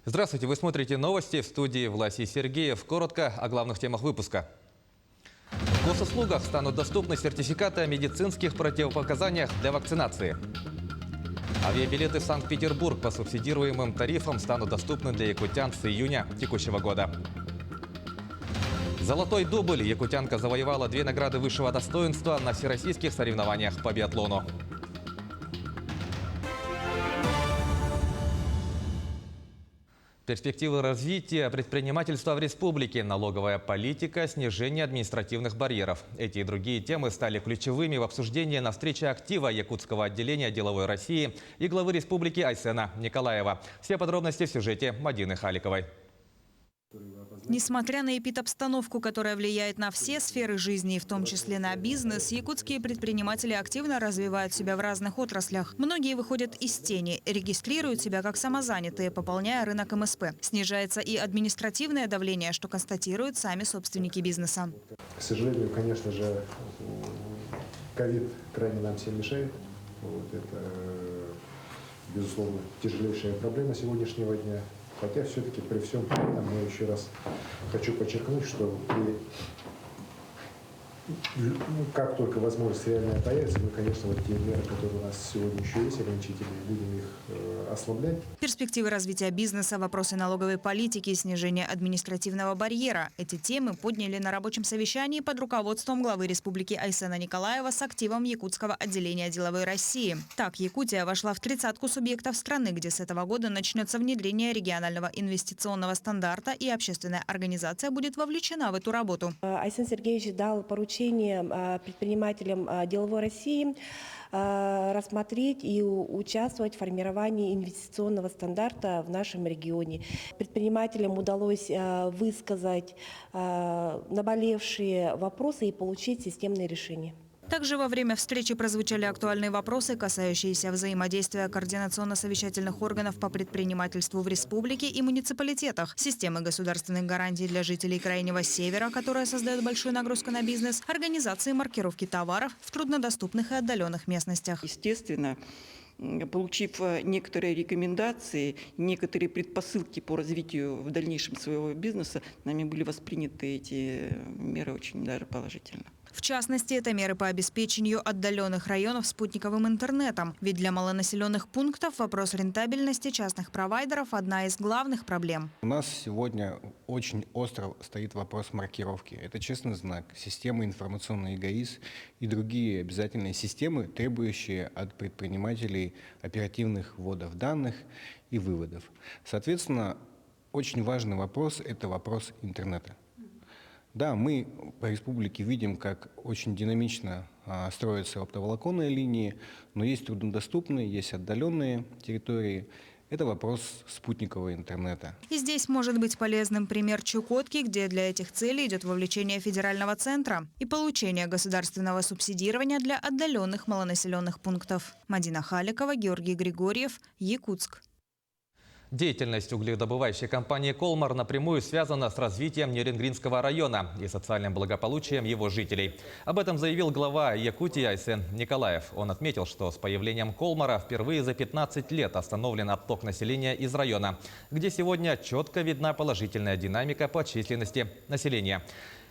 Здравствуйте, вы смотрите новости, в студии Власий Сергеев. Коротко о главных темах выпуска. В госуслугах станут доступны сертификаты о медицинских противопоказаниях для вакцинации. Авиабилеты в Санкт-Петербург по субсидируемым тарифам станут доступны для якутян с июня текущего года. Золотой дубль. Якутянка завоевала 2 награды высшего достоинства на всероссийских соревнованиях по биатлону. Перспективы развития предпринимательства в республике, налоговая политика, снижение административных барьеров. Эти и другие темы стали ключевыми в обсуждении на встрече актива Якутского отделения деловой России и главы республики Айсена Николаева. Все подробности в сюжете Мадины Халиковой. Несмотря на эпидобстановку, которая влияет на все сферы жизни, в том числе на бизнес, якутские предприниматели активно развивают себя в разных отраслях. Многие выходят из тени, регистрируют себя как самозанятые, пополняя рынок МСП. Снижается и административное давление, что констатируют сами собственники бизнеса. К сожалению, конечно же, ковид крайне нам всем мешает. Это, безусловно, тяжелейшая проблема сегодняшнего дня. Хотя все-таки при всем при этом я еще раз хочу подчеркнуть, что как только возможность реальная появится, мы, конечно, вот те меры, которые у нас сегодня еще есть, ограничительные, будем их ослаблять. Перспективы развития бизнеса, вопросы налоговой политики, снижение административного барьера. Эти темы подняли на рабочем совещании под руководством главы республики Айсена Николаева с активом Якутского отделения деловой России. Так, Якутия вошла в 30-ку субъектов страны, где с этого года начнется внедрение регионального инвестиционного стандарта, и общественная организация будет вовлечена в эту работу. Айсен Сергеевич дал поручение предпринимателям деловой России рассмотреть и участвовать в формировании инвестиционного стандарта в нашем регионе. Предпринимателям удалось высказать наболевшие вопросы и получить системные решения. Также во время встречи прозвучали актуальные вопросы, касающиеся взаимодействия координационно-совещательных органов по предпринимательству в республике и муниципалитетах, системы государственных гарантий для жителей Крайнего Севера, которая создает большую нагрузку на бизнес, организации маркировки товаров в труднодоступных и отдаленных местностях. Естественно, получив некоторые рекомендации, некоторые предпосылки по развитию в дальнейшем своего бизнеса, нами были восприняты эти меры очень даже положительно. В частности, это меры по обеспечению отдаленных районов спутниковым интернетом. Ведь для малонаселенных пунктов вопрос рентабельности частных провайдеров – одна из главных проблем. У нас сегодня очень остро стоит вопрос маркировки. Это честный знак, система информационной эгоиз и другие обязательные системы, требующие от предпринимателей оперативных вводов данных и выводов. Соответственно, очень важный вопрос – это вопрос интернета. Да, мы по республике видим, как очень динамично строятся оптоволоконные линии, но есть труднодоступные, есть отдаленные территории. Это вопрос спутникового интернета. И здесь может быть полезным пример Чукотки, где для этих целей идет вовлечение федерального центра и получение государственного субсидирования для отдаленных малонаселенных пунктов. Мадина Халикова, Георгий Григорьев, Якутск. Деятельность угледобывающей компании «Колмар» напрямую связана с развитием Нерюнгринского района и социальным благополучием его жителей. Об этом заявил глава Якутии Айсен Николаев. Он отметил, что с появлением «Колмара» впервые за 15 лет остановлен отток населения из района, где сегодня четко видна положительная динамика по численности населения.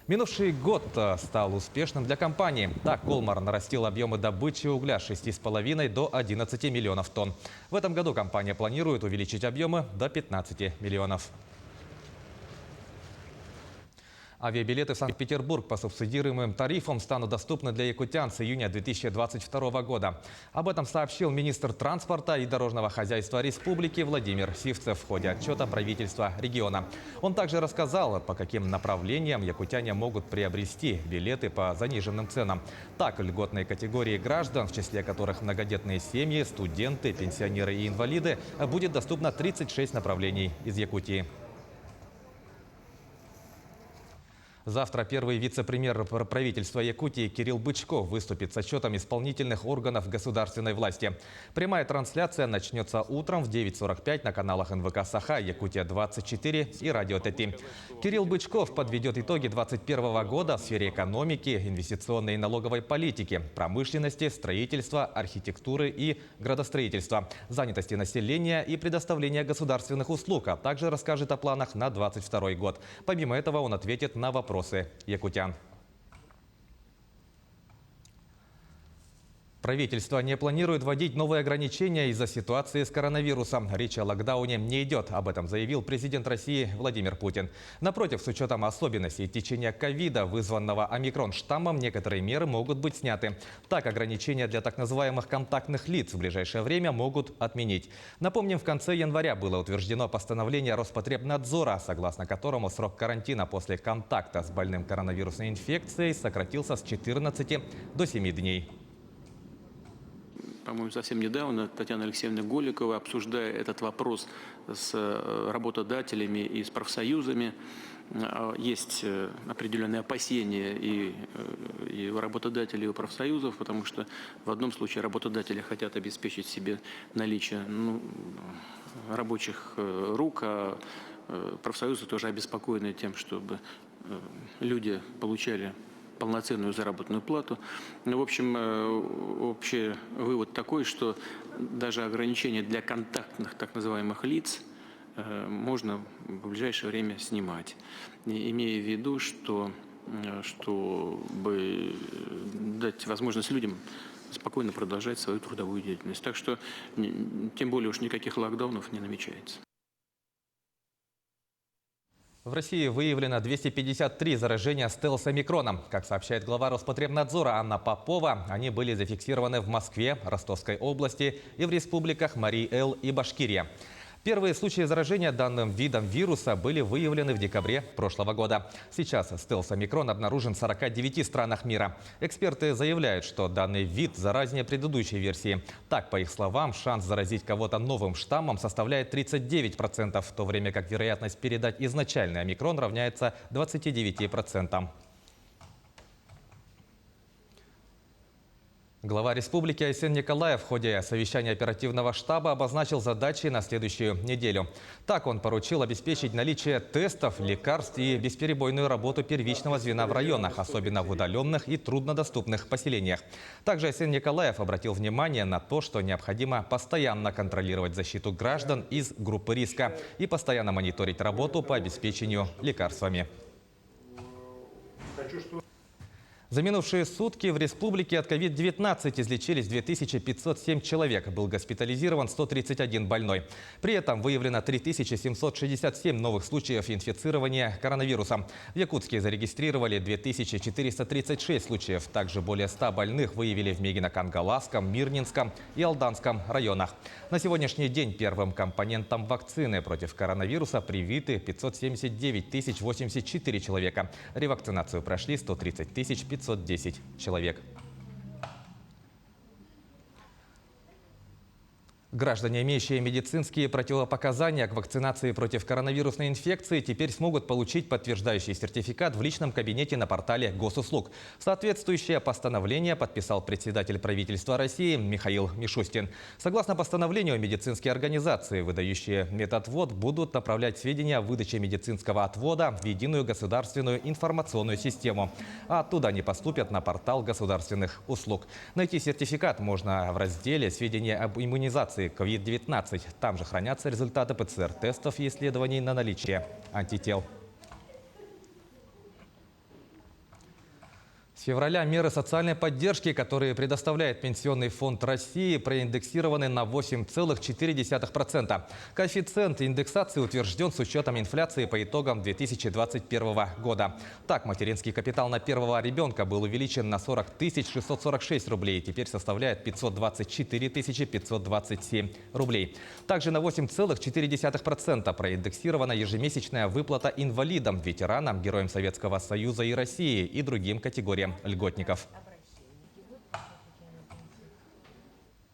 Минувший год стал успешным для компании. Так, «Колмар» нарастил объемы добычи угля с 6,5 до 11 миллионов тонн. В этом году компания планирует увеличить объемы до 15 миллионов. Авиабилеты в Санкт-Петербург по субсидируемым тарифам станут доступны для якутян с июня 2022 года. Об этом сообщил министр транспорта и дорожного хозяйства республики Владимир Сивцев в ходе отчета правительства региона. Он также рассказал, по каким направлениям якутяне могут приобрести билеты по заниженным ценам. Так, льготные категории граждан, в числе которых многодетные семьи, студенты, пенсионеры и инвалиды, будет доступно 36 направлений из Якутии. Завтра первый вице-премьер правительства Якутии Кирилл Бычков выступит с отчетом исполнительных органов государственной власти. Прямая трансляция начнется утром в 9:45 на каналах НВК «Саха», Якутия-24 и Радио ТТ. Кирилл Бычков подведет итоги 2021 года в сфере экономики, инвестиционной и налоговой политики, промышленности, строительства, архитектуры и градостроительства, занятости населения и предоставления государственных услуг, а также расскажет о планах на 2022 год. Помимо этого он ответит на вопросы якутян. Правительство не планирует вводить новые ограничения из-за ситуации с коронавирусом. Речь о локдауне не идет. Об этом заявил президент России Владимир Путин. Напротив, с учетом особенностей течения ковида, вызванного омикрон-штаммом, некоторые меры могут быть сняты. Так, ограничения для так называемых контактных лиц в ближайшее время могут отменить. Напомним, в конце января было утверждено постановление Роспотребнадзора, согласно которому срок карантина после контакта с больным коронавирусной инфекцией сократился с 14 до 7 дней. По-моему, совсем недавно Татьяна Алексеевна Голикова, обсуждая этот вопрос с работодателями и с профсоюзами, есть определенные опасения и у работодателей, и у профсоюзов, потому что в одном случае работодатели хотят обеспечить себе наличие рабочих рук, а профсоюзы тоже обеспокоены тем, чтобы люди получали полноценную заработную плату. Ну, в общем, общий вывод такой, что даже ограничения для контактных так называемых лиц можно в ближайшее время снимать, имея в виду, чтобы дать возможность людям спокойно продолжать свою трудовую деятельность. Так что, тем более уж никаких локдаунов не намечается. В России выявлено 253 заражения стелс-омикроном. Как сообщает глава Роспотребнадзора Анна Попова, они были зафиксированы в Москве, Ростовской области и в республиках Марий-Эл и Башкирия. Первые случаи заражения данным видом вируса были выявлены в декабре прошлого года. Сейчас стелс-омикрон обнаружен в 49 странах мира. Эксперты заявляют, что данный вид заразнее предыдущей версии. Так, по их словам, шанс заразить кого-то новым штаммом составляет 39%, в то время как вероятность передать изначальный омикрон равняется 29%. Глава республики Айсен Николаев в ходе совещания оперативного штаба обозначил задачи на следующую неделю. Так он поручил обеспечить наличие тестов, лекарств и бесперебойную работу первичного звена в районах, особенно в удаленных и труднодоступных поселениях. Также Айсен Николаев обратил внимание на то, что необходимо постоянно контролировать защиту граждан из группы риска и постоянно мониторить работу по обеспечению лекарствами. За минувшие сутки в республике от COVID-19 излечились 2507 человек. Был госпитализирован 131 больной. При этом выявлено 3767 новых случаев инфицирования коронавирусом. В Якутске зарегистрировали 2436 случаев. Также более 100 больных выявили в Мегино-Кангаласском, Мирнинском и Алданском районах. На сегодняшний день первым компонентом вакцины против коронавируса привиты 579 084 человека. Ревакцинацию прошли 130 510 человек. Граждане, имеющие медицинские противопоказания к вакцинации против коронавирусной инфекции, теперь смогут получить подтверждающий сертификат в личном кабинете на портале Госуслуг. Соответствующее постановление подписал председатель правительства России Михаил Мишустин. Согласно постановлению, медицинские организации, выдающие медотвод, будут направлять сведения о выдаче медицинского отвода в единую государственную информационную систему. А оттуда они поступят на портал государственных услуг. Найти сертификат можно в разделе «Сведения об иммунизации COVID-19. Там же хранятся результаты ПЦР-тестов и исследований на наличие антител. С февраля меры социальной поддержки, которые предоставляет Пенсионный фонд России, проиндексированы на 8,4%. Коэффициент индексации утвержден с учетом инфляции по итогам 2021 года. Так, материнский капитал на первого ребенка был увеличен на 40 646 рублей и теперь составляет 524 527 рублей. Также на 8,4% проиндексирована ежемесячная выплата инвалидам, ветеранам, героям Советского Союза и России и другим категориям льготников.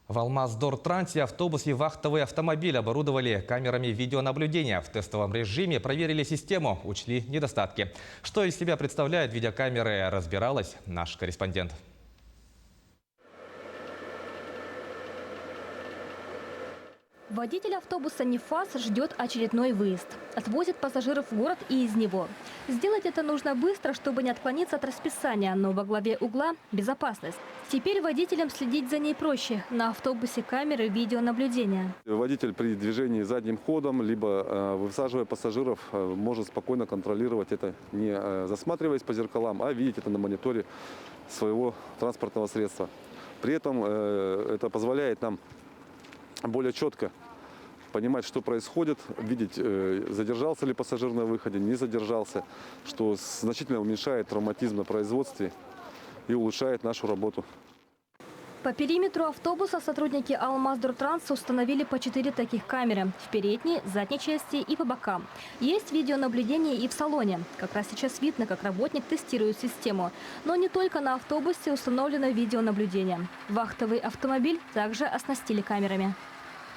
В Алмаз-Дортрансе автобус и вахтовый автомобиль оборудовали камерами видеонаблюдения. В тестовом режиме проверили систему, учли недостатки. Что из себя представляют видеокамеры, разбиралась наш корреспондент. Водитель автобуса «Нефас» ждет очередной выезд. Отвозит пассажиров в город и из него. Сделать это нужно быстро, чтобы не отклониться от расписания, но во главе угла – безопасность. Теперь водителям следить за ней проще. На автобусе камеры видеонаблюдения. Водитель при движении задним ходом, либо высаживая пассажиров, может спокойно контролировать это, не засматриваясь по зеркалам, а видеть это на мониторе своего транспортного средства. При этом это позволяет нам более четко понимать, что происходит, видеть, задержался ли пассажир на выходе, не задержался, что значительно уменьшает травматизм на производстве и улучшает нашу работу. По периметру автобуса сотрудники Алмаз-Дортранса установили по 4 таких камеры – в передней, задней части и по бокам. Есть видеонаблюдение и в салоне. Как раз сейчас видно, как работник тестирует систему. Но не только на автобусе установлено видеонаблюдение. Вахтовый автомобиль также оснастили камерами.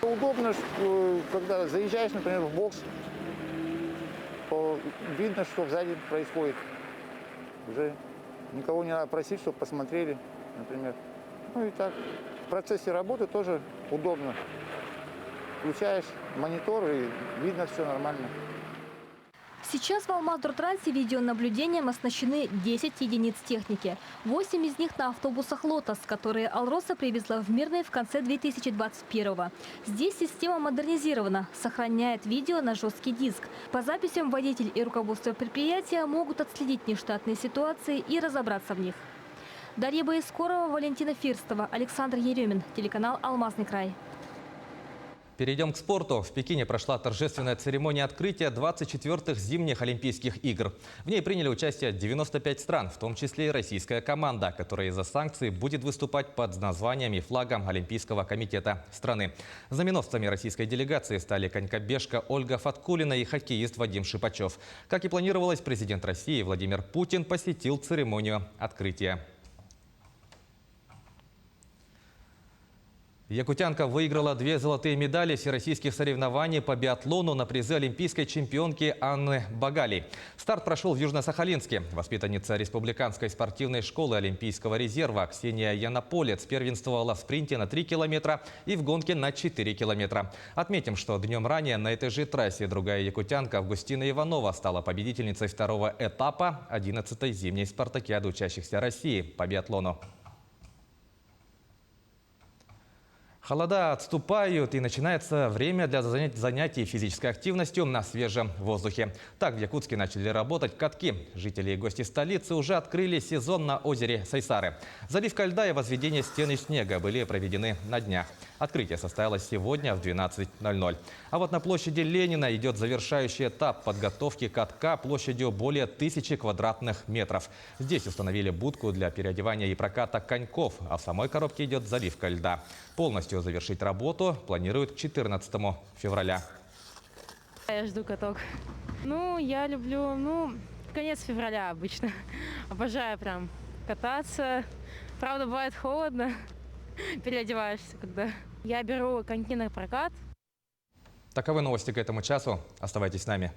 Удобно, когда заезжаешь, например, в бокс, то видно, что сзади происходит. Уже никого не надо просить, чтобы посмотрели, например. Ну и так. В процессе работы тоже удобно. Включаешь монитор и видно все нормально. Сейчас в Алмаз-Дортрансе видеонаблюдением оснащены 10 единиц техники. 8 из них на автобусах «Лотос», которые «Алроса» привезла в Мирный в конце 2021-го. Здесь система модернизирована, сохраняет видео на жесткий диск. По записям водитель и руководство предприятия могут отследить нештатные ситуации и разобраться в них. Дарья Боискорова, Валентина Фирстова, Александр Еремин, телеканал «Алмазный край». Перейдем к спорту. В Пекине прошла торжественная церемония открытия 24-х зимних Олимпийских игр. В ней приняли участие 95 стран, в том числе и российская команда, которая из-за санкций будет выступать под названием и флагом Олимпийского комитета страны. Знаменосцами российской делегации стали конькобежка Ольга Фаткулина и хоккеист Вадим Шипачев. Как и планировалось, президент России Владимир Путин посетил церемонию открытия. Якутянка выиграла 2 золотые медали всероссийских соревнований по биатлону на призы олимпийской чемпионки Анны Багали. Старт прошел в Южно-Сахалинске. Воспитанница Республиканской спортивной школы Олимпийского резерва Ксения Янополец первенствовала в спринте на 3 километра и в гонке на 4 километра. Отметим, что днем ранее на этой же трассе другая якутянка Августина Иванова стала победительницей 2-го этапа 11-й зимней спартакиады учащихся России по биатлону. Холода отступают, и начинается время для занятий физической активностью на свежем воздухе. Так в Якутске начали работать катки. Жители и гости столицы уже открыли сезон на озере Сайсары. Заливка льда и возведение стены снега были проведены на днях. Открытие состоялось сегодня в 12:00. А вот на площади Ленина идет завершающий этап подготовки катка площадью более 1000 квадратных метров. Здесь установили будку для переодевания и проката коньков, а в самой коробке идет заливка льда. Полностью завершить работу планируют к 14 февраля. Я жду каток. Я люблю, конец февраля обычно. Обожаю прям кататься. Правда, бывает холодно. Переодеваешься, когда. Я беру коньки на прокат. Таковы новости к этому часу. Оставайтесь с нами.